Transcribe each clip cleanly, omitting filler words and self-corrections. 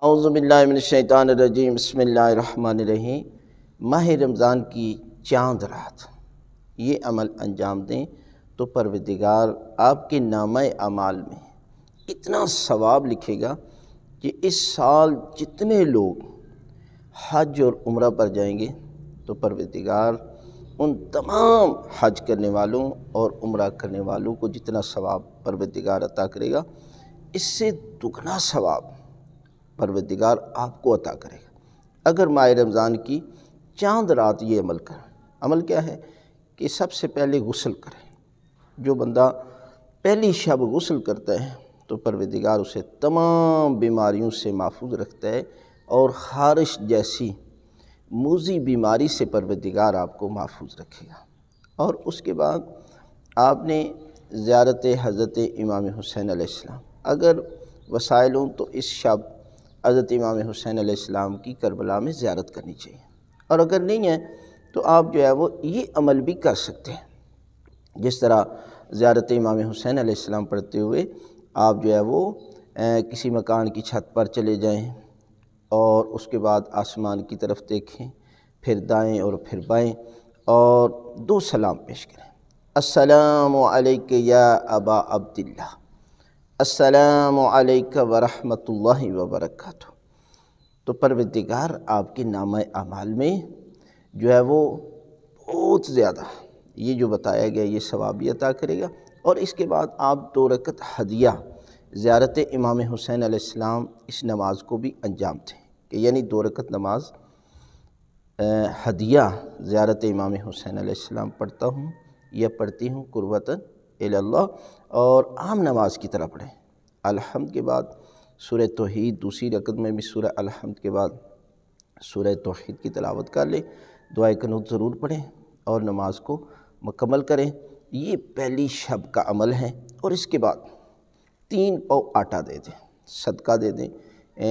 اعوذ باللہ من الشیطان الرجیم، بسم اللہ الرحمن الرحیم۔ ماہ رمضان کی چاند رات یہ عمل انجام دیں تو پروردگار آپ کے نامہ اعمال میں اتنا ثواب لکھے گا کہ اس سال جتنے لوگ حج اور عمرہ پر جائیں گے تو پروردگار ان تمام حج کرنے والوں اور عمرہ کرنے والوں کو جتنا ثواب پروردگار عطا کرے گا، اس سے دگنا ثواب پروردگار آپ کو عطا کرے گا اگر ماہ رمضان کی چاند رات یہ عمل کریں۔ عمل کیا ہے کہ سب سے پہلے غسل کریں۔ جو بندہ پہلی شب غسل کرتا ہے تو پروردگار اسے تمام بیماریوں سے محفوظ رکھتا ہے، اور خارش جیسی موذی بیماری سے پروردگار آپ کو محفوظ رکھے گا۔ اور اس کے بعد آپ نے زیارت حضرت امام حسین علیہ السلام، اگر وسائل ہوں تو اس شب حضرت امام حسین علیہ السلام کی کربلا میں زیارت کرنی چاہیے، اور اگر نہیں ہے تو آپ جو ہے وہ یہ عمل بھی کر سکتے ہیں۔ جس طرح زیارت امام حسین علیہ السلام پڑھتے ہوئے آپ جو ہے وہ کسی مکان کی چھت پر چلے جائیں اور اس کے بعد آسمان کی طرف دیکھیں، پھر دائیں اور پھر بائیں، اور دو سلام پیش کریں۔ السلام علیک یا ابا عبداللہ، السلام علیک ورحمۃ اللہ وبرکاتہ۔ تو پروردگار آپ کے نامہ اعمال میں جو ہے وہ بہت زیادہ یہ جو بتایا گیا یہ ثواب بھی عطا کرے گا۔ اور اس کے بعد آپ 2 رکعت ہدیہ زیارت امام حسین علیہ السلام اس نماز کو بھی انجام دیں، کہ یعنی 2 رکعت نماز ہدیہ زیارت امام حسین علیہ السلام پڑھتا ہوں یا پڑھتی ہوں قربتاً اللہ، اور عام نماز کی طرح پڑھیں۔ الحمد کے بعد سورہ توحید، دوسری رکعت میں بھی سورہ الحمد کے بعد سورہ توحید کی تلاوت کر لیں، دعائے قنوت ضرور پڑھیں اور نماز کو مکمل کریں۔ یہ پہلی شب کا عمل ہے۔ اور اس کے بعد 3 پاؤ آٹا دے دیں، صدقہ دے دیں،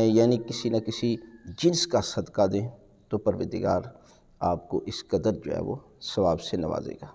یعنی کسی نہ کسی جنس کا صدقہ دیں، تو پروردگار آپ کو اس قدر جو ہے وہ ثواب سے نوازے گا۔